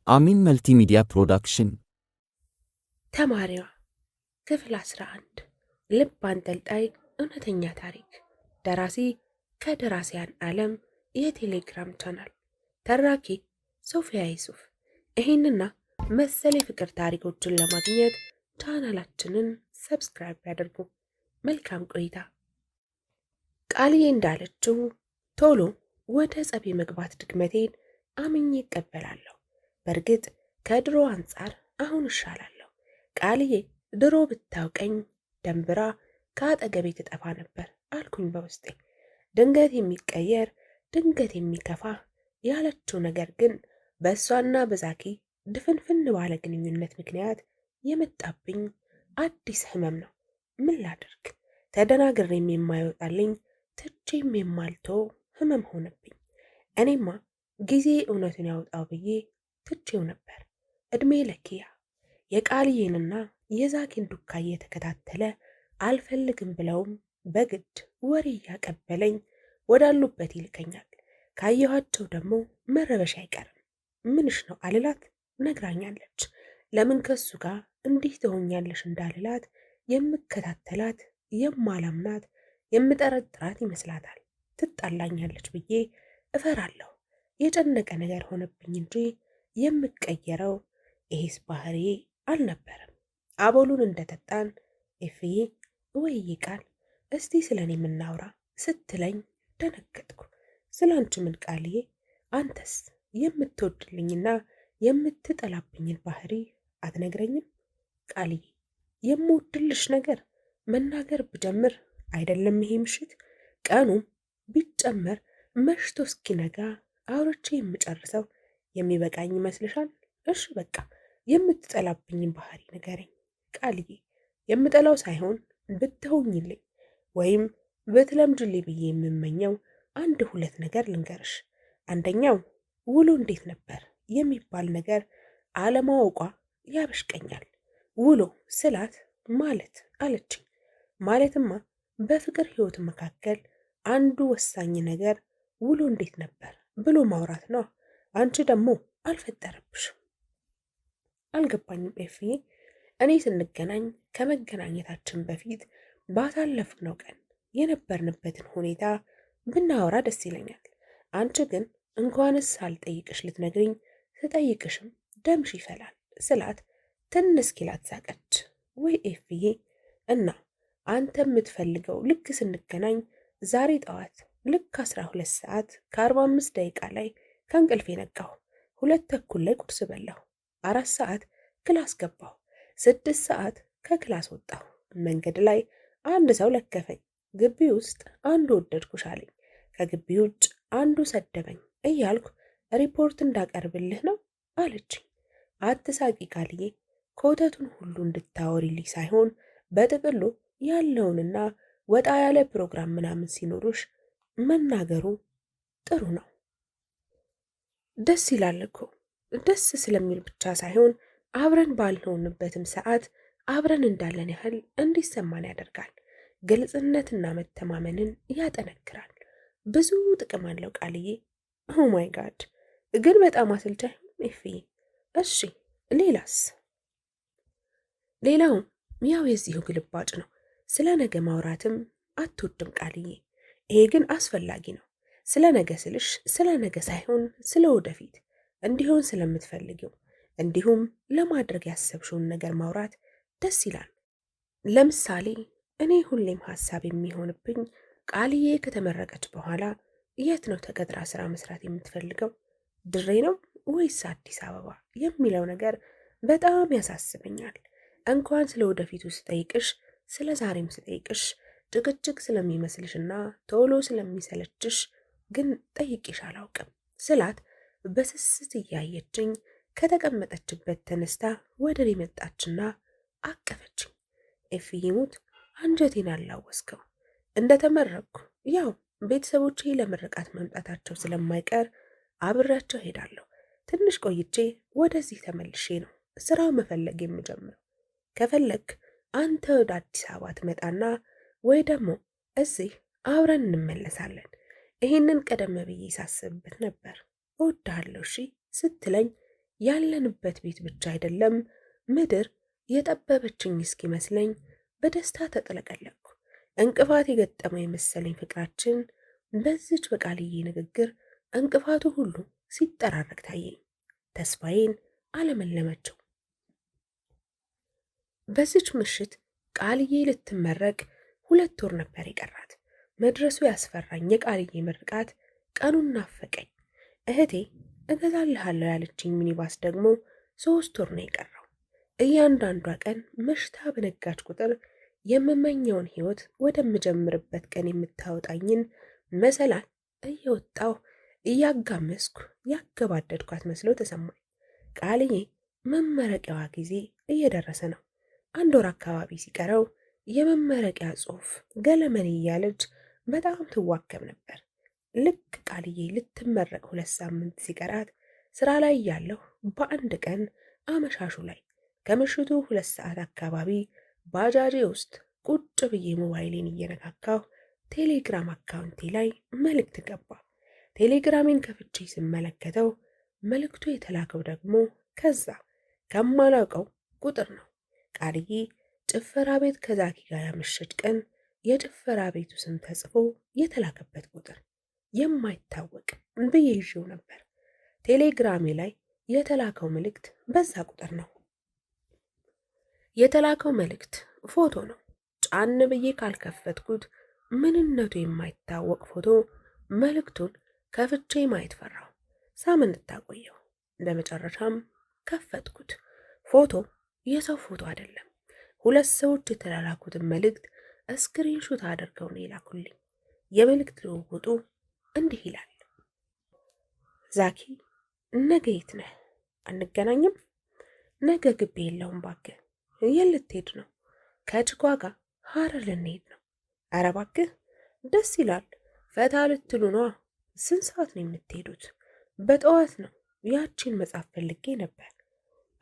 አሚን መልቲሚዲያ ፕሮዳክሽን። ተማሪዋ ክፍል 11 ልብ አንጠልጣይ እውነተኛ ታሪክ። ደራሲ ከደራሲያን ዓለም የቴሌግራም ቻናል። ተራኪ ሶፊያ ይሱፍ። ይህንና መሰል የፍቅር ታሪኮችን ለማግኘት ቻናላችንን ሰብስክራይብ ያደርጉ። መልካም ቆይታ። ቃልዬ እንዳለችው ቶሎ ወደ ጸብ የመግባት ድክመቴን አምኜ እቀበላለሁ። በእርግጥ ከድሮ አንጻር አሁን እሻላለሁ። ቃልዬ ድሮ ብታውቀኝ ደንብራ ከአጠገቤ ትጠፋ ነበር አልኩኝ በውስጤ። ድንገት የሚቀየር ድንገት የሚከፋ ያለችው ነገር ግን በእሷና በዛኪ ድፍንፍን ባለ ግንኙነት ምክንያት የመጣብኝ አዲስ ህመም ነው። ምን ላድርግ? ተደናግሬም የማይወጣልኝ ትቼም የማልተው ህመም ሆነብኝ። እኔማ ጊዜ እውነቱን ያውጣው ብዬ ትቼው ነበር። እድሜ ለኪያ የቃልዬንና የዛኪን ዱካ እየተከታተለ አልፈልግም ብለውም በግድ ወሬ እያቀበለኝ ወዳሉበት ይልከኛል። ካየኋቸው ደግሞ መረበሽ አይቀርም። ምንሽ ነው አልላት ነግራኛለች። ለምን ከሱ ጋር እንዲህ ትሆኛለሽ እንዳልላት የምከታተላት የማላምናት የምጠረጥራት ይመስላታል። ትጣላኛለች ብዬ እፈራለሁ። የጨነቀ ነገር ሆነብኝ እንጂ የምቀየረው ይሄስ ባህሪ አልነበረም። አቦሉን እንደጠጣን ኤፍዬ ወይዬ ቃል እስቲ ስለኔ የምናውራ ስትለኝ ደነገጥኩ። ስላንቺ ምን ቃልዬ? አንተስ የምትወድልኝና የምትጠላብኝን ባህሪ አትነግረኝም? ቃልዬ የምወድልሽ ነገር መናገር ብጀምር አይደለም ይሄ ምሽት ቀኑም ቢጨመር መሽቶ እስኪነጋ አውርቼ የምጨርሰው የሚበቃኝ ይመስልሻል? እሺ በቃ የምትጠላብኝን ባህሪ ንገረኝ ቃልዬ። የምጠላው ሳይሆን ብትሆኝልኝ ወይም ብትለምድልኝ ብዬ የምመኘው አንድ ሁለት ነገር ልንገርሽ። አንደኛው ውሎ እንዴት ነበር የሚባል ነገር አለማወቋ ያበሽቀኛል። ውሎ ስላት ማለት አለችኝ። ማለትማ በፍቅር ህይወት መካከል አንዱ ወሳኝ ነገር ውሎ እንዴት ነበር ብሎ ማውራት ነው። አንቺ ደግሞ አልፈጠረብሽም። አልገባኝም ኤፍዬ። እኔ ስንገናኝ ከመገናኘታችን በፊት ባሳለፍነው ቀን የነበርንበትን ሁኔታ ብናወራ ደስ ይለኛል። አንቺ ግን እንኳንስ ሳልጠይቅሽ ልትነግሪኝ ስጠይቅሽም ደምሽ ይፈላል ስላት ትንሽ ኪላት ሳቀች። ወይ ኤፍዬ፣ እና አንተ የምትፈልገው ልክ ስንገናኝ ዛሬ ጠዋት ልክ 12 ሰዓት ከ45 ደቂቃ ላይ ከእንቅልፍ ነቃሁ። 2 ተኩል ላይ ቁርስ በላሁ። 4 ሰዓት ክላስ ገባሁ። 6 ሰዓት ከክላስ ወጣሁ። መንገድ ላይ አንድ ሰው ለከፈኝ። ግቢ ውስጥ አንዱ ወደድኩሽ አለኝ፣ ከግቢ ውጭ አንዱ ሰደበኝ እያልኩ ሪፖርት እንዳቀርብልህ ነው አለችኝ። አትሳቂ ቃልዬ፣ ኮተቱን ሁሉ እንድታወሪልኝ ሳይሆን በጥቅሉ ያለውንና ወጣ ያለ ፕሮግራም ምናምን ሲኖሩሽ መናገሩ ጥሩ ነው። ደስ ይላል እኮ። ደስ ስለሚል ብቻ ሳይሆን አብረን ባልሆንበትም ሰዓት አብረን እንዳለን ያህል እንዲሰማን ያደርጋል። ግልጽነትና መተማመንን ያጠነክራል። ብዙ ጥቅም አለው ቃልዬ። ኦ ማይ ጋድ! ግን በጣም አሰልቻኝ ኤፍዬ። እሺ ሌላስ? ሌላውም ያው የዚሁ ግልባጭ ነው። ስለ ነገ ማውራትም አትወድም ቃልዬ። ይሄ ግን አስፈላጊ ነው። ስለ ነገ ስልሽ ስለ ነገ ሳይሆን ስለ ወደፊት እንዲሆን ስለምትፈልጊው እንዲሁም ለማድረግ ያሰብሽውን ነገር ማውራት ደስ ይላል። ለምሳሌ እኔ ሁሌም ሀሳብ የሚሆንብኝ ቃልዬ ከተመረቀች በኋላ የት ነው ተቀጥራ ስራ መስራት የምትፈልገው? ድሬ ነው ወይስ አዲስ አበባ የሚለው ነገር በጣም ያሳስበኛል። እንኳን ስለ ወደፊቱ ስጠይቅሽ ስለ ዛሬም ስጠይቅሽ ጭቅጭቅ ስለሚመስልሽና ቶሎ ስለሚሰለችሽ ግን ጠይቄሽ አላውቅም ስላት በስስት እያየችኝ ከተቀመጠችበት ተነስታ ወደ እኔ መጣችና አቀፈችኝ። ኤፍዬ ሙት አንጀቴን አላወስከው። እንደተመረቅኩ ያው ቤተሰቦቼ ለምርቃት መምጣታቸው ስለማይቀር አብሬያቸው ሄዳለሁ። ትንሽ ቆይቼ ወደዚህ ተመልሼ ነው ስራ መፈለግ የምጀምረው። ከፈለግ አንተ ወደ አዲስ አበባ ትመጣና ወይ ደግሞ እዚህ አብረን እንመለሳለን። ይሄንን ቀደም ብዬ ሳስብበት ነበር። እወድሃለሁ እሺ ስትለኝ ያለንበት ቤት ብቻ አይደለም ምድር የጠበበችኝ እስኪመስለኝ በደስታ ተጥለቀለቅኩ። እንቅፋት የገጠመው የመሰለኝ ፍቅራችን በዚች በቃልዬ ንግግር እንቅፋቱ ሁሉ ሲጠራረቅ ታየኝ። ተስፋዬን አለመለመችው። በዚች ምሽት ቃልዬ ልትመረቅ 2 ወር ነበር የቀራት። መድረሱ ያስፈራኝ የቃልዬ ምርቃት ቀኑን ናፈቀኝ። እህቴ እገዛልሃለሁ ያለችኝ ሚኒባስ ደግሞ 3 ወር ነው የቀረው። እያንዳንዷ ቀን መሽታ በነጋች ቁጥር የምመኘውን ሕይወት ወደምጀምርበት ቀን የምታወጣኝን መሰላል እየወጣሁ እያጋመስኩ ያገባደድኳት መስሎ ተሰማኝ። ቃልዬ መመረቂያዋ ጊዜ እየደረሰ ነው። 1 ወር አካባቢ ሲቀረው የመመረቂያ ጽሑፍ ገለመን እያለች በጣም ትዋከብ ነበር። ልክ ቃልዬ ልትመረቅ 2 ሳምንት ሲቀራት ስራ ላይ ያለሁ በአንድ ቀን አመሻሹ ላይ ከምሽቱ 2 ሰዓት አካባቢ ባጃጄ ውስጥ ቁጭ ብዬ ሞባይሌን እየነካካሁ ቴሌግራም አካውንቴ ላይ መልእክት ገባ። ቴሌግራሜን ከፍቼ ስመለከተው መልእክቱ የተላከው ደግሞ ከዛ ከማላውቀው ቁጥር ነው። ቃልዬ ጭፈራ ቤት ከዛኪ ጋር ያመሸች ቀን የጭፈራ ቤቱ ስም ተጽፎ የተላከበት ቁጥር የማይታወቅ ብዬ ይዤው ነበር። ቴሌግራሜ ላይ የተላከው መልእክት በዛ ቁጥር ነው። የተላከው መልእክት ፎቶ ነው። ጫን ብዬ ካልከፈትኩት ምንነቱ የማይታወቅ ፎቶ መልእክቱን ከፍቼ ማየት ፈራሁ። ሳምንት ታቆየው። በመጨረሻም ከፈትኩት። ፎቶ የሰው ፎቶ አይደለም። 2 ሰዎች የተላላኩትን መልእክት ስክሪንሹት አድርገው ነው የላኩልኝ። የመልእክት ልውውጡ እንዲህ ይላል። ዛኪ፣ ነገ የት ነህ? አንገናኝም? ነገ ግቢ የለውም ባክህ። የት ልትሄድ ነው? ከችኳ ጋር ሐረር ልንሄድ ነው። ኧረ ባክህ ደስ ይላል። ፈታ ልትሉ ነዋ። ስንት ሰዓት ነው የምትሄዱት? በጠዋት ነው። ያቺን መጽሐፍ ፈልጌ ነበር።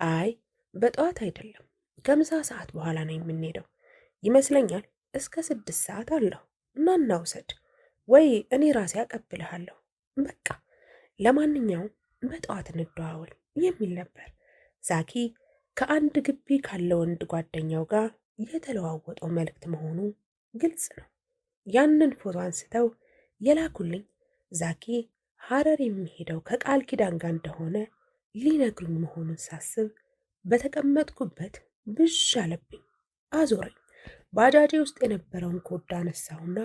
አይ በጠዋት አይደለም፣ ከምሳ ሰዓት በኋላ ነው የምንሄደው ይመስለኛል። እስከ 6 ሰዓት አለሁ እና እናውሰድ፣ ወይ እኔ ራሴ አቀብልሃለሁ። በቃ ለማንኛውም በጠዋት እንደዋወል የሚል ነበር። ዛኪ ከአንድ ግቢ ካለ ወንድ ጓደኛው ጋር የተለዋወጠው መልእክት መሆኑ ግልጽ ነው። ያንን ፎቶ አንስተው የላኩልኝ ዛኪ ሐረር የሚሄደው ከቃል ኪዳን ጋር እንደሆነ ሊነግሩኝ መሆኑን ሳስብ በተቀመጥኩበት ብዥ አለብኝ፣ አዞረኝ። ባጃጄ ውስጥ የነበረውን ኮዳ አነሳሁና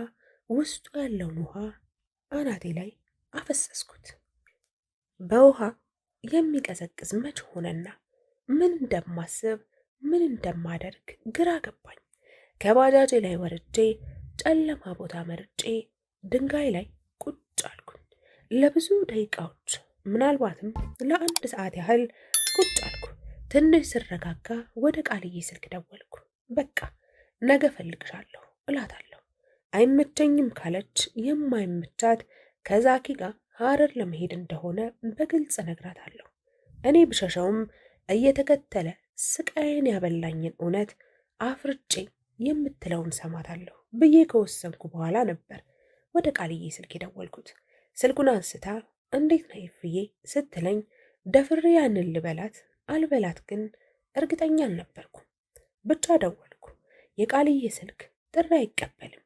ውስጡ ያለውን ውሃ አናቴ ላይ አፈሰስኩት። በውሃ የሚቀዘቅዝ መች ሆነና ምን እንደማስብ ምን እንደማደርግ ግራ ገባኝ። ከባጃጄ ላይ ወርጄ ጨለማ ቦታ መርጬ ድንጋይ ላይ ቁጭ አልኩኝ። ለብዙ ደቂቃዎች ምናልባትም ለ1 ሰዓት ያህል ቁጭ አልኩ። ትንሽ ስረጋጋ ወደ ቃልዬ ስልክ ደወልኩ። በቃ ነገ ፈልግሻለሁ እላታለሁ። አይመቸኝም ካለች የማይመቻት ከዛኪ ጋር ሐረር ለመሄድ እንደሆነ በግልጽ እነግራታለሁ። እኔ ብሸሸውም እየተከተለ ስቃዬን ያበላኝን እውነት አፍርጬ የምትለውን ሰማታለሁ ብዬ ከወሰንኩ በኋላ ነበር ወደ ቃልዬ ስልክ የደወልኩት። ስልኩን አንስታ እንዴት ነህ ይፍዬ ስትለኝ ደፍሬ ያንን ልበላት አልበላት ግን እርግጠኛ አልነበርኩም። ብቻ ደወልኩ። የቃልዬ ስልክ ጥሪ አይቀበልም።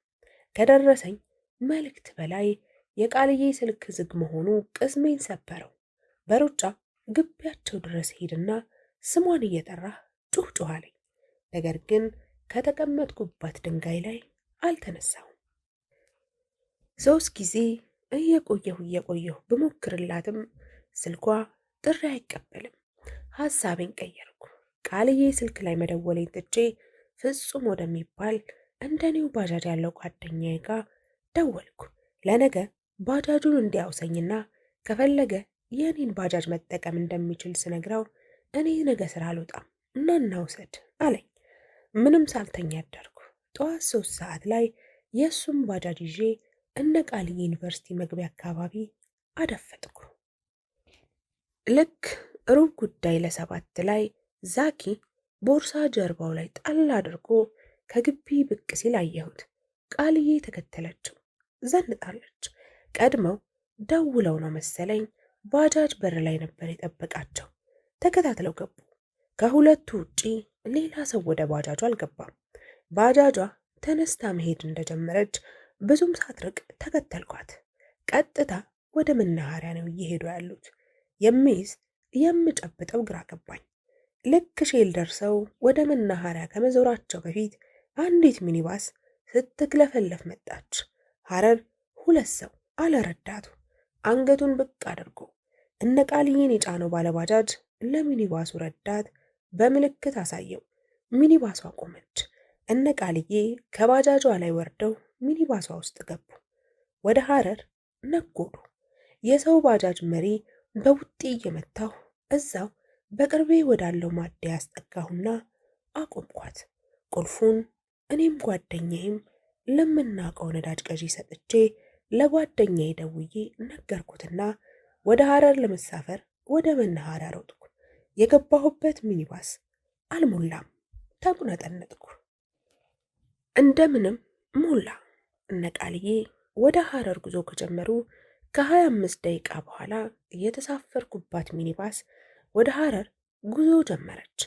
ከደረሰኝ መልእክት በላይ የቃልዬ ስልክ ዝግ መሆኑ ቅስሜን ሰበረው። በሩጫ ግቢያቸው ድረስ ሄድና ስሟን እየጠራህ ጩህ ጩህ አለኝ። ነገር ግን ከተቀመጥኩባት ድንጋይ ላይ አልተነሳሁም። 3 ጊዜ እየቆየሁ ብሞክርላትም ስልኳ ጥሪ አይቀበልም። ሐሳቤን ቀየርኩ። ቃልዬ ስልክ ላይ መደወሌን ትቼ ፍጹም ወደሚባል እንደኔው ባጃጅ ያለው ጓደኛዬ ጋር ደወልኩ። ለነገ ባጃጁን እንዲያውሰኝና ከፈለገ የኔን ባጃጅ መጠቀም እንደሚችል ስነግረው እኔ ነገ ስራ አልወጣም እና እናውሰድ አለኝ። ምንም ሳልተኛ አደርኩ። ጠዋት 3 ሰዓት ላይ የእሱም ባጃጅ ይዤ እነ ቃልዬ ዩኒቨርሲቲ መግቢያ አካባቢ አደፈጥኩ። ልክ ሩብ ጉዳይ ለ7 ላይ ዛኪ ቦርሳ ጀርባው ላይ ጣል አድርጎ ከግቢ ብቅ ሲል አየሁት። ቃልዬ ተከተለችው። ዘንጣለች። ቀድመው ደውለው ነው መሰለኝ ባጃጅ በር ላይ ነበር የጠበቃቸው። ተከታትለው ገቡ። ከሁለቱ ውጪ ሌላ ሰው ወደ ባጃጇ አልገባም። ባጃጇ ተነስታ መሄድ እንደጀመረች ብዙም ሳትርቅ ተከተልኳት። ቀጥታ ወደ መናኸሪያ ነው እየሄዱ ያሉት። የሚይዝ የምጨብጠው ግራ ገባኝ። ልክ ሼል ደርሰው ወደ መናኸሪያ ከመዞራቸው በፊት አንዲት ሚኒባስ ስትክለፈለፍ መጣች። ሐረር ሁለት ሰው አለረዳቱ አንገቱን ብቅ አድርጎ እነ ቃልዬን የጫነው ባለባጃጅ ለሚኒባሱ ረዳት በምልክት አሳየው። ሚኒባሷ ቆመች። እነ ቃልዬ ከባጃጇ ላይ ወርደው ሚኒባሷ ውስጥ ገቡ። ወደ ሐረር ነጎዱ። የሰው ባጃጅ መሪ በውጤ እየመታሁ እዛው በቅርቤ ወዳለው ማደያ ያስጠጋሁና አቆምኳት። ቁልፉን እኔም ጓደኛዬም ለምናውቀው ነዳጅ ገዢ ሰጥቼ ለጓደኛዬ ደውዬ ነገርኩትና ወደ ሐረር ለመሳፈር ወደ መናኸሪያ ሮጥኩ። የገባሁበት ሚኒባስ አልሞላም። ተቁነጠነጥኩ። እንደምንም ሞላ። እነ ቃልዬ ወደ ሐረር ጉዞ ከጀመሩ ከ25 ደቂቃ በኋላ የተሳፈርኩባት ሚኒባስ ወደ ሐረር ጉዞ ጀመረች።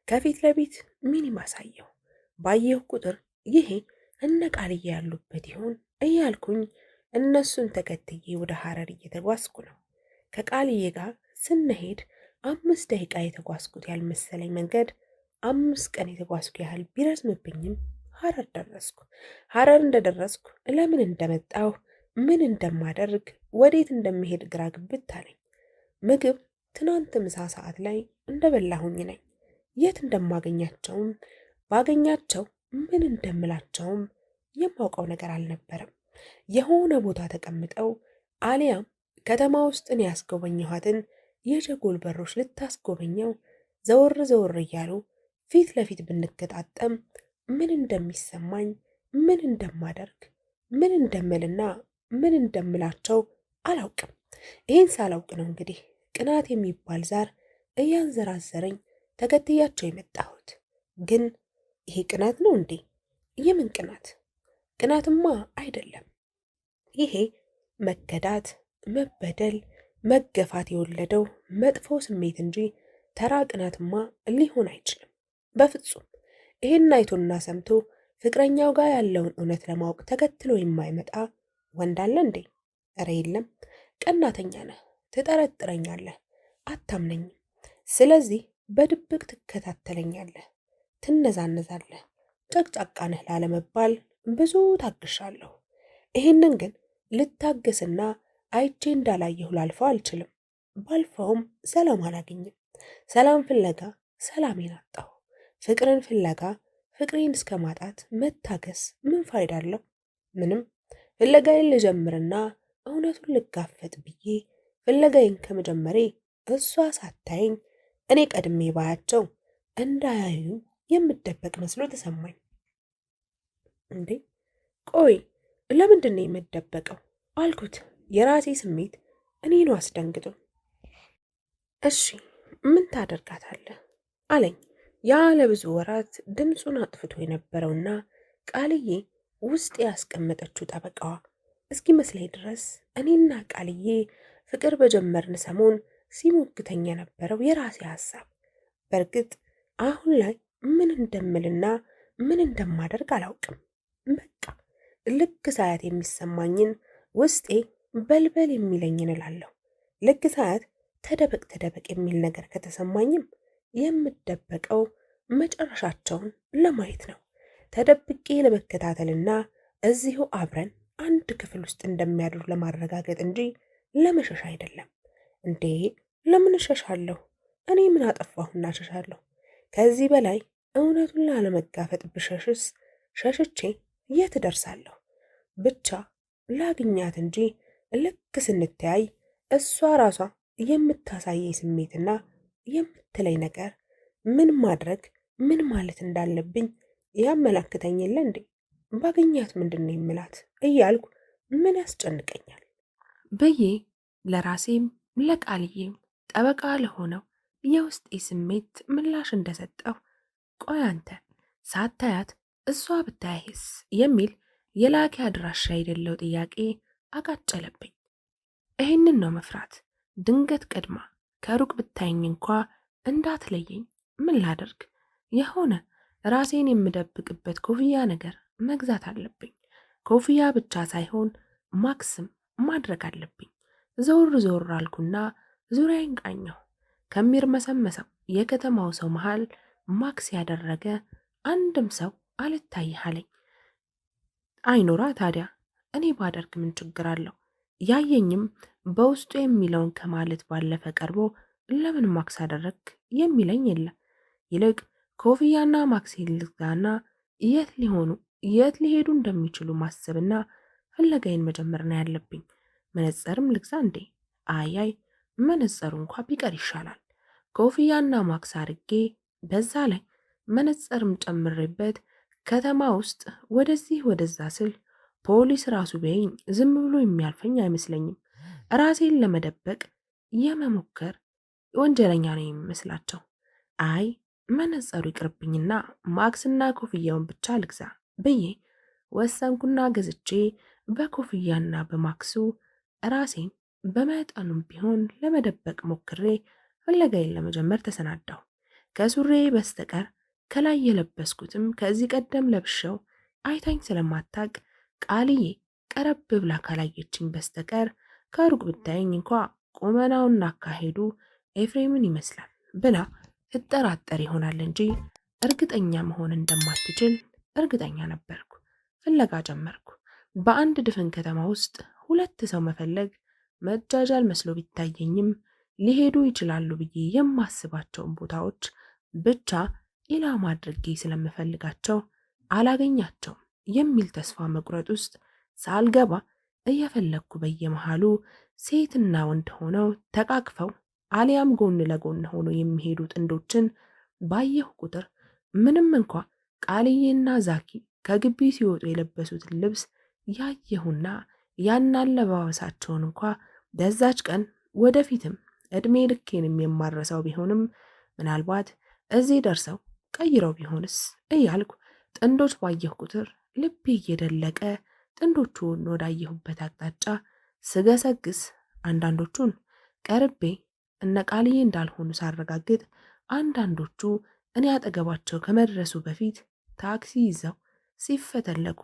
ከፊት ለፊት ሚኒባስ አየሁ። ባየሁ ቁጥር ይሄ እነ ቃልዬ ያሉበት ይሆን እያልኩኝ እነሱን ተከትዬ ወደ ሐረር እየተጓዝኩ ነው። ከቃልዬ ጋር ስንሄድ 5 ደቂቃ የተጓዝኩት ያልመሰለኝ መንገድ 5 ቀን የተጓዝኩ ያህል ቢረዝምብኝም ሐረር ደረስኩ። ሐረር እንደደረስኩ ለምን እንደመጣሁ ምን እንደማደርግ ወዴት እንደምሄድ ግራ ግብት አለኝ። ምግብ ትናንት ምሳ ሰዓት ላይ እንደበላሁኝ ነኝ። የት እንደማገኛቸውም ባገኛቸው ምን እንደምላቸውም የማውቀው ነገር አልነበረም። የሆነ ቦታ ተቀምጠው አሊያም ከተማ ውስጥን ያስጎበኘኋትን የጀጎል በሮች ልታስጎበኘው ዘወር ዘወር እያሉ ፊት ለፊት ብንገጣጠም ምን እንደሚሰማኝ ምን እንደማደርግ ምን እንደምልና ምን እንደምላቸው አላውቅም። ይህን ሳላውቅ ነው እንግዲህ ቅናት የሚባል ዛር እያንዘራዘረኝ ተከትያቸው የመጣሁት። ግን ይሄ ቅናት ነው እንዴ? የምን ቅናት? ቅናትማ አይደለም። ይሄ መከዳት፣ መበደል፣ መገፋት የወለደው መጥፎ ስሜት እንጂ ተራ ቅናትማ ሊሆን አይችልም በፍጹም። ይሄን አይቶና ሰምቶ ፍቅረኛው ጋር ያለውን እውነት ለማወቅ ተከትሎ የማይመጣ ወንድ አለ እንዴ? እረ የለም። ቀናተኛ ነህ፣ ትጠረጥረኛለህ፣ አታምነኝም። ስለዚህ በድብቅ ትከታተለኛለህ፣ ትነዛነዛለህ። ጨቅጫቃ ነህ ላለመባል ብዙ ታግሻለሁ። ይህንን ግን ልታገስና አይቼ እንዳላየሁ ላልፈው አልችልም። ባልፈውም ሰላም አላገኝም። ሰላም ፍለጋ ሰላሜን አጣሁ። ፍቅርን ፍለጋ ፍቅሬን እስከ ማጣት መታገስ ምን ፋይዳ አለው? ምንም። ፍለጋዬን ልጀምርና እውነቱን ልጋፈጥ ብዬ ፍለጋዬን ከመጀመሬ እሷ ሳታየኝ እኔ ቀድሜ ባያቸው እንዳያዩ የምደበቅ መስሎ ተሰማኝ። እንዴ ቆይ ለምንድን ነው የምደበቀው አልኩት። የራሴ ስሜት እኔኑ አስደንግጦ። እሺ ምን ታደርጋታለህ አለኝ። ያ ለብዙ ወራት ድምፁን አጥፍቶ የነበረውና ቃልዬ ውስጥ ያስቀመጠችው ጠበቃዋ እስኪመስለኝ ድረስ እኔና ቃልዬ ፍቅር በጀመርን ሰሞን ሲሞግተኝ የነበረው የራሴ ሀሳብ። በእርግጥ አሁን ላይ ምን እንደምልና ምን እንደማደርግ አላውቅም። በቃ ልክ ሳያት የሚሰማኝን ውስጤ በልበል የሚለኝን እላለሁ። ልክ ሳያት ተደበቅ ተደበቅ የሚል ነገር ከተሰማኝም የምደበቀው መጨረሻቸውን ለማየት ነው። ተደብቄ ለመከታተልና እዚሁ አብረን አንድ ክፍል ውስጥ እንደሚያድሩ ለማረጋገጥ እንጂ ለመሸሽ አይደለም። እንዴ ለምን እሸሻለሁ? እኔ ምን አጠፋሁና እሸሻለሁ? ከዚህ በላይ እውነቱን ላለመጋፈጥ ብሸሽስ ሸሽቼ የት እደርሳለሁ? ብቻ ላግኛት እንጂ ልክ ስንተያይ እሷ ራሷ የምታሳየኝ ስሜትና የምትለኝ ነገር ምን ማድረግ ምን ማለት እንዳለብኝ ያመላክተኝ የለ እንዴ? ባገኛት ምንድን ነው የምላት እያልኩ ምን ያስጨንቀኛል ብዬ ለራሴም ለቃልዬም ጠበቃ ለሆነው የውስጤ ስሜት ምላሽ እንደሰጠው፣ ቆይ አንተ ሳታያት እሷ ብታይስ የሚል የላኪ አድራሻ የሌለው ጥያቄ አቃጨለብኝ። ይህንን ነው መፍራት። ድንገት ቀድማ ከሩቅ ብታይኝ እንኳ እንዳትለየኝ ምን ላደርግ? የሆነ ራሴን የምደብቅበት ኮፍያ ነገር መግዛት አለብኝ። ኮፍያ ብቻ ሳይሆን ማክስም ማድረግ አለብኝ። ዞር ዞር አልኩና ዙሪያዬን ቃኘሁ። ከሚርመሰመሰው የከተማው ሰው መሃል ማክስ ያደረገ አንድም ሰው አልታይህ አለኝ። አይኖራ ታዲያ እኔ ባደርግ ምን ችግር አለው? ያየኝም በውስጡ የሚለውን ከማለት ባለፈ ቀርቦ ለምን ማክስ አደረግ የሚለኝ የለም። ይልቅ ኮፍያና ማክስ ልግዛና የት ሊሄዱ እንደሚችሉ ማሰብና ፍለጋዬን መጀመር ነው ያለብኝ። መነጽርም ልግዛ እንዴ? አያይ መነጽሩ እንኳ ቢቀር ይሻላል። ኮፍያና ማክስ አርጌ በዛ ላይ መነጽርም ጨምሬበት ከተማ ውስጥ ወደዚህ ወደዛ ስል ፖሊስ ራሱ ቢያየኝ ዝም ብሎ የሚያልፈኝ አይመስለኝም። ራሴን ለመደበቅ የመሞከር ወንጀለኛ ነው የሚመስላቸው። አይ መነጸሩ ይቅርብኝና ማክስና ኮፍያውን ብቻ ልግዛ ብዬ ወሰንኩና ገዝቼ በኮፍያና በማክሱ ራሴን በመጠኑም ቢሆን ለመደበቅ ሞክሬ ፍለጋዬን ለመጀመር ተሰናዳሁ። ከሱሬ በስተቀር ከላይ የለበስኩትም ከዚህ ቀደም ለብሸው አይታኝ ስለማታቅ ቃልዬ ቀረብ ብላ ካላየችኝ በስተቀር ከሩቅ ብታየኝ እንኳ ቁመናውና አካሄዱ ኤፍሬምን ይመስላል ብላ ትጠራጠር ይሆናል እንጂ እርግጠኛ መሆን እንደማትችል እርግጠኛ ነበርኩ። ፍለጋ ጀመርኩ። በአንድ ድፍን ከተማ ውስጥ ሁለት ሰው መፈለግ መጃጃል መስሎ ቢታየኝም ሊሄዱ ይችላሉ ብዬ የማስባቸውን ቦታዎች ብቻ ኢላማ አድርጌ ስለምፈልጋቸው አላገኛቸውም የሚል ተስፋ መቁረጥ ውስጥ ሳልገባ እየፈለግኩ በየመሃሉ ሴትና ወንድ ሆነው ተቃቅፈው አሊያም ጎን ለጎን ሆነው የሚሄዱ ጥንዶችን ባየሁ ቁጥር ምንም እንኳ ቃልዬና ዛኪ ከግቢ ሲወጡ የለበሱትን ልብስ ያየሁና ያን አለባበሳቸውን እንኳ በዛች ቀን ወደፊትም እድሜ ልኬንም የማረሰው ቢሆንም ምናልባት እዚህ ደርሰው ቀይረው ቢሆንስ እያልኩ ጥንዶች ባየሁ ቁጥር ልቤ እየደለቀ ጥንዶቹን ወዳየሁበት አቅጣጫ ስገሰግስ አንዳንዶቹን ቀርቤ እነ ቃልዬ እንዳልሆኑ ሳረጋግጥ፣ አንዳንዶቹ እኔ አጠገባቸው ከመድረሱ በፊት ታክሲ ይዘው ሲፈተለኩ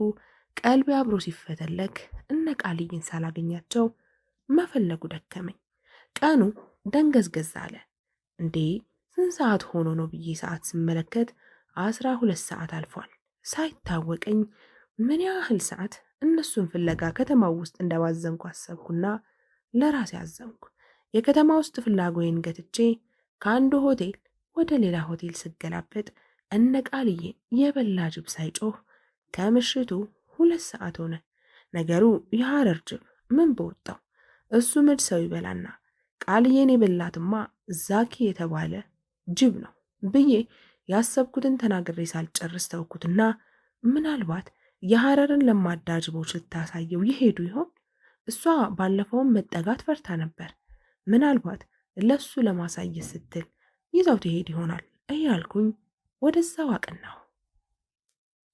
ቀልቤ አብሮ ሲፈተለክ እነ ቃልዬን ሳላገኛቸው መፈለጉ ደከመኝ። ቀኑ ደንገዝገዝ አለ። እንዴ ስንት ሰዓት ሆኖ ነው ብዬ ሰዓት ስመለከት 12 ሰዓት አልፏል። ሳይታወቀኝ ምን ያህል ሰዓት እነሱን ፍለጋ ከተማው ውስጥ እንደባዘንኩ አሰብኩና ለራሴ አዘንኩ። የከተማ ውስጥ ፍላጎዬን ገትቼ ከአንዱ ሆቴል ወደ ሌላ ሆቴል ስገላበጥ እነ ቃልዬ የበላ ጅብ ሳይጮህ ከምሽቱ 2 ሰዓት ሆነ። ነገሩ የሐረር ጅብ ምን በወጣው እሱ ምድ ሰው ይበላና ቃልዬን የበላትማ ዛኪ የተባለ ጅብ ነው ብዬ ያሰብኩትን ተናግሬ ሳልጨርስ ተውኩትና ምናልባት የሐረርን ለማዳ ጅቦች ልታሳየው ይሄዱ ይሆን? እሷ ባለፈውም መጠጋት ፈርታ ነበር። ምናልባት ለሱ ለማሳየት ስትል ይዘው ትሄድ ይሆናል እያልኩኝ ወደዛው አቀናሁ።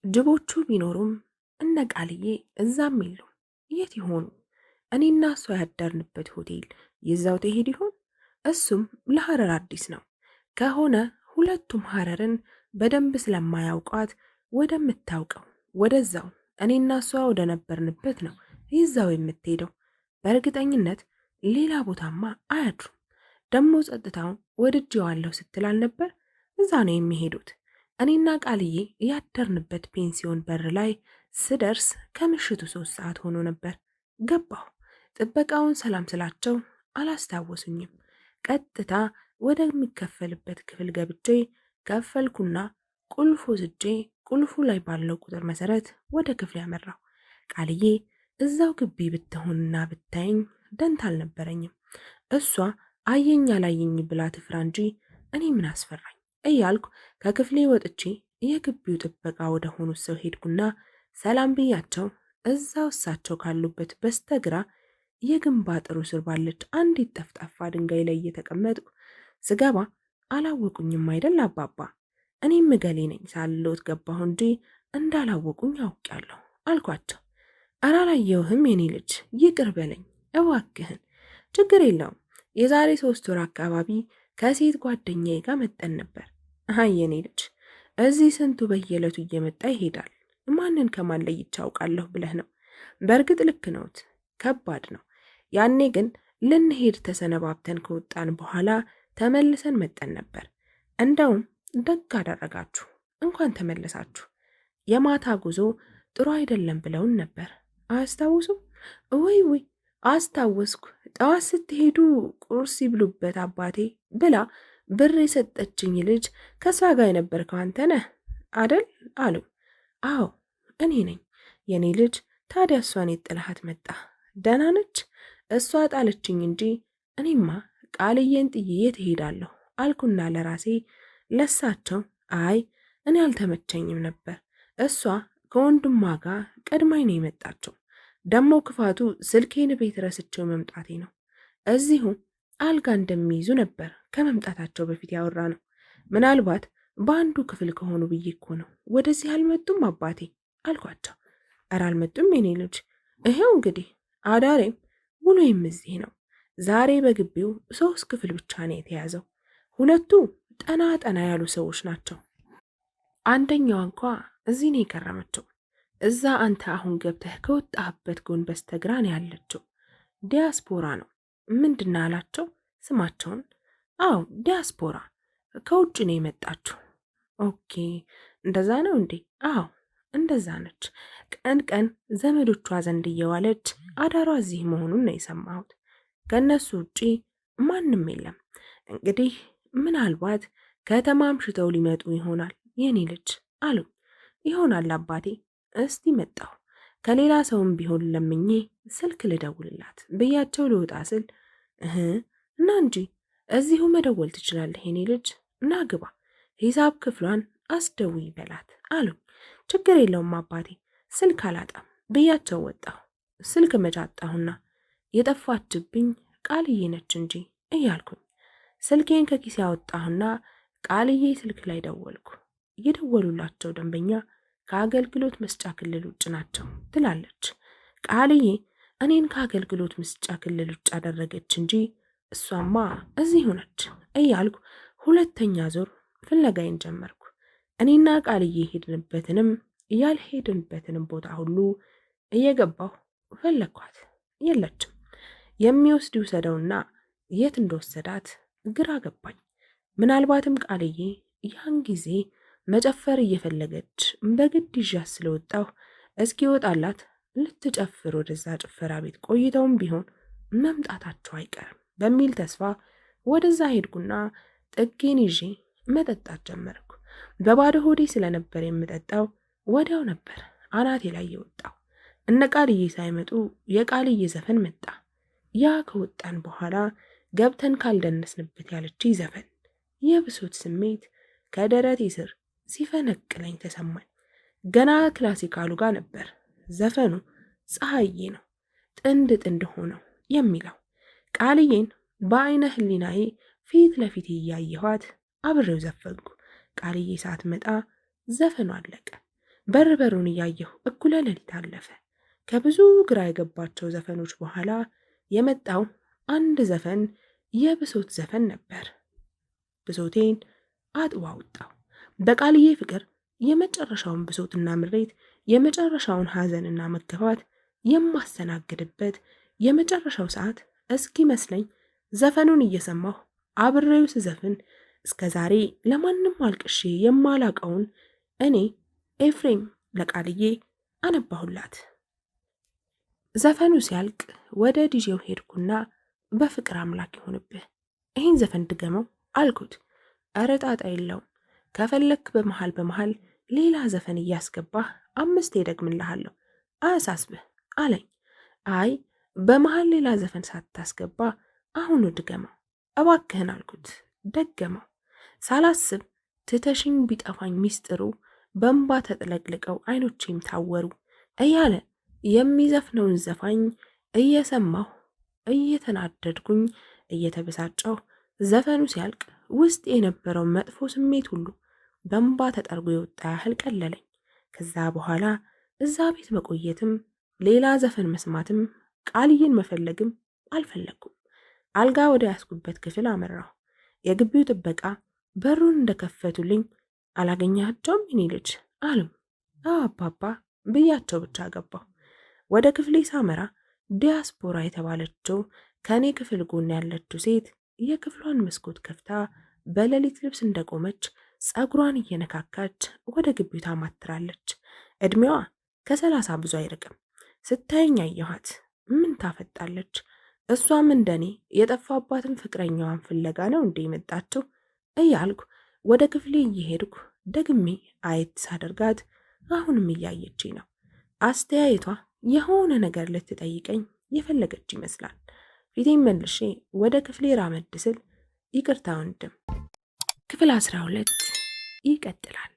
ጅቦቹ ቢኖሩም እነ ቃልዬ እዛም የሉም። የት ይሆኑ? እኔና እሷ ያደርንበት ሆቴል ይዛው ትሄድ ይሆን? እሱም ለሐረር አዲስ ነው ከሆነ ሁለቱም ሐረርን በደንብ ስለማያውቋት ወደምታውቀው ወደዛው እኔና እሷ ወደ ነበርንበት ነው ይዛው የምትሄደው። በእርግጠኝነት ሌላ ቦታማ አያድሩም። ደሞ ጸጥታውን ወድጄዋለሁ ስትል አልነበር? እዛ ነው የሚሄዱት። እኔና ቃልዬ ያደርንበት ፔንሲዮን በር ላይ ስደርስ ከምሽቱ 3 ሰዓት ሆኖ ነበር። ገባሁ። ጥበቃውን ሰላም ስላቸው አላስታወሱኝም። ቀጥታ ወደሚከፈልበት ክፍል ገብቼ ከፈልኩና ቁልፍ ወስጄ ቁልፉ ላይ ባለው ቁጥር መሰረት ወደ ክፍል ያመራው። ቃልዬ እዛው ግቢ ብትሆንና ብታየኝ ደንታ አልነበረኝም። እሷ አየኝ አላየኝ ብላ ትፍራ እንጂ እኔ ምን አስፈራኝ እያልኩ ከክፍሌ ወጥቼ የግቢው ጥበቃ ወደ ሆኑት ሰው ሄድኩና ሰላም ብያቸው እዛው እሳቸው ካሉበት በስተግራ የግንብ አጥሩ ስር ባለች አንዲት ጠፍጣፋ ድንጋይ ላይ እየተቀመጥኩ ስገባ አላወቁኝም አይደል አባባ? እኔም እገሌ ነኝ ሳልሎት ገባሁ እንጂ እንዳላወቁኝ አውቄያለሁ አልኳቸው። ኧረ አላየሁህም የኔ ልጅ ይቅር በለኝ እባክህን። ችግር የለውም የዛሬ 3 ወር አካባቢ ከሴት ጓደኛዬ ጋር መጠን ነበር። አይ የኔ ልጅ እዚህ ስንቱ በየዕለቱ እየመጣ ይሄዳል። ማንን ከማን ለይቼ አውቃለሁ ብለህ ነው? በእርግጥ ልክ ነዎት፣ ከባድ ነው። ያኔ ግን ልንሄድ ተሰነባብተን ከወጣን በኋላ ተመልሰን መጠን ነበር። እንደውም ደግ አደረጋችሁ እንኳን ተመለሳችሁ። የማታ ጉዞ ጥሩ አይደለም ብለውን ነበር። አያስታውሱም? ውይ አስታወስኩ። ጠዋት ስትሄዱ ቁርስ ይብሉበት አባቴ ብላ ብር የሰጠችኝ ልጅ ከእሷ ጋር የነበርከው አንተ ነህ አደል አሉ። አዎ እኔ ነኝ የኔ ልጅ። ታዲያ እሷን የጥልሃት መጣ? ደህና ነች? እሷ ጣለችኝ እንጂ እኔማ ቃልዬን ጥዬ የት እሄዳለሁ አልኩና ለራሴ ለሳቸው አይ እኔ አልተመቸኝም ነበር። እሷ ከወንድሟ ጋር ቀድማኝ ነው የመጣችው። ደሞ ክፋቱ ስልኬን ቤት ረስቼው መምጣቴ ነው። እዚሁ አልጋ እንደሚይዙ ነበር ከመምጣታቸው በፊት ያወራ ነው። ምናልባት በአንዱ ክፍል ከሆኑ ብዬ እኮ ነው። ወደዚህ አልመጡም አባቴ አልኳቸው። እረ አልመጡም የኔ ልጅ። ይሄው እንግዲህ አዳሬም ውሎዬም እዚህ ነው። ዛሬ በግቢው 3 ክፍል ብቻ ነው የተያዘው። 2ቱ ጠና ያሉ ሰዎች ናቸው። አንደኛዋ እንኳ እዚህ ነው የከረመችው። እዛ አንተ አሁን ገብተህ ከወጣህበት ጎን በስተግራ ነው ያለችው። ዲያስፖራ ነው። ምንድን አላቸው ስማቸውን? አዎ ዲያስፖራ፣ ከውጭ ነው የመጣችው። ኦኬ እንደዛ ነው እንዴ? አዎ እንደዛ ነች። ቀን ዘመዶቿ ዘንድ እየዋለች አዳሯ እዚህ መሆኑን ነው የሰማሁት። ከእነሱ ውጪ ማንም የለም። እንግዲህ ምናልባት ከተማ አምሽተው ሊመጡ ይሆናል የኔ ልጅ አሉ። ይሆናል አባቴ። እስቲ መጣሁ። ከሌላ ሰውም ቢሆን ለምኜ ስልክ ልደውልላት ብያቸው ልወጣ ስል እና እንጂ እዚሁ መደወል ትችላለህ የኔ ልጅ፣ እና ግባ፣ ሂሳብ ክፍሏን አስደውይ በላት አሉ። ችግር የለውም አባቴ፣ ስልክ አላጣም ብያቸው ወጣሁ። ስልክ መጫጣሁና የጠፋችብኝ ቃልዬ ነች እንጂ እያልኩኝ ስልኬን ከኪሴ ያወጣሁና ቃልዬ ስልክ ላይ ደወልኩ። የደወሉላቸው ደንበኛ ከአገልግሎት መስጫ ክልል ውጭ ናቸው ትላለች ቃልዬ። እኔን ከአገልግሎት መስጫ ክልል ውጭ አደረገች እንጂ እሷማ እዚሁ ነች እያልኩ ሁለተኛ ዙር ፍለጋዬን ጀመርኩ። እኔና ቃልዬ ሄድንበትንም ያልሄድንበትንም ቦታ ሁሉ እየገባሁ ፈለግኳት። የለችም። የሚወስድ ይውሰደውና የት እንደወሰዳት ግራ ገባኝ። ምናልባትም ቃልዬ ያን ጊዜ መጨፈር እየፈለገች በግድ ይዣት ስለወጣሁ እስኪወጣላት ልትጨፍር ወደዛ ጭፈራ ቤት ቆይተውም ቢሆን መምጣታቸው አይቀርም በሚል ተስፋ ወደዛ ሄድኩና ጥጌን ይዤ መጠጣት ጀመርኩ። በባዶ ሆዴ ስለነበር የምጠጣው ወዲያው ነበር አናቴ ላይ የወጣው። እነ ቃልዬ ሳይመጡ የቃልዬ ዘፈን መጣ። ያ ከወጣን በኋላ ገብተን ካልደነስንበት ያለች ዘፈን የብሶት ስሜት ከደረቴ ስር ሲፈነቅለኝ ተሰማኝ። ገና ክላሲካሉ ጋር ነበር ዘፈኑ። ፀሐዬ ነው ጥንድ ሆነው የሚለው። ቃልዬን በአይነ ህሊናዬ ፊት ለፊት እያየኋት አብሬው ዘፈንኩ። ቃልዬ ሳትመጣ ዘፈኑ አለቀ። በሩን እያየሁ እኩለ ሌሊት አለፈ። ከብዙ ግራ የገባቸው ዘፈኖች በኋላ የመጣው አንድ ዘፈን የብሶት ዘፈን ነበር። ብሶቴን አጥዋ ወጣው። በቃልዬ ፍቅር የመጨረሻውን ብሶትና ምሬት፣ የመጨረሻውን ሐዘንና መከፋት የማስተናግድበት የመጨረሻው ሰዓት እስኪ መስለኝ ዘፈኑን እየሰማሁ አብሬው ስዘፍን እስከ ዛሬ ለማንም አልቅሼ የማላቀውን እኔ ኤፍሬም ለቃልዬ አነባሁላት። ዘፈኑ ሲያልቅ ወደ ዲጄው ሄድኩና በፍቅር አምላክ ይሆንብህ ይህን ዘፈን ድገመው አልኩት። ኧረ ጣጣ የለውም፣ ከፈለክ በመሃል ሌላ ዘፈን እያስገባህ 5 ደግምልሃለሁ አያሳስብህ አለኝ። አይ በመሃል ሌላ ዘፈን ሳታስገባ አሁኑ ድገመው እባክህን አልኩት። ደገመው። ሳላስብ ትተሽኝ ቢጠፋኝ ሚስጥሩ በእንባ ተጥለቅልቀው አይኖቼም ታወሩ እያለ የሚዘፍነውን ዘፋኝ እየሰማሁ እየተናደድኩኝ እየተበሳጨሁ ዘፈኑ ሲያልቅ ውስጥ የነበረው መጥፎ ስሜት ሁሉ በእንባ ተጠርጎ የወጣ ያህል ቀለለኝ። ከዛ በኋላ እዛ ቤት መቆየትም ሌላ ዘፈን መስማትም ቃልዬን መፈለግም አልፈለግኩም። አልጋ ወደ ያስኩበት ክፍል አመራሁ። የግቢው ጥበቃ በሩን እንደከፈቱልኝ አላገኛቸውም የኔ ልጅ አሉኝ። አባባ ብያቸው ብቻ ገባሁ። ወደ ክፍሌ ሳመራ ዲያስፖራ የተባለችው ከእኔ ክፍል ጎን ያለችው ሴት የክፍሏን መስኮት ከፍታ በሌሊት ልብስ እንደቆመች ጸጉሯን እየነካካች ወደ ግቢው ታማትራለች። ዕድሜዋ ከ30 ብዙ አይርቅም። ስታየኝ አየኋት። ምን ታፈጣለች? እሷም እንደኔ የጠፋባትን ፍቅረኛዋን ፍለጋ ነው እንዴ የመጣችው እያልኩ ወደ ክፍሌ እየሄድኩ ደግሜ አየት ሳደርጋት አሁንም እያየችኝ ነው። አስተያየቷ የሆነ ነገር ልትጠይቀኝ የፈለገች ይመስላል። ፊቴን መልሼ ወደ ክፍሌ ራመድ ስል ይቅርታ ወንድም። ክፍል 12 ይቀጥላል።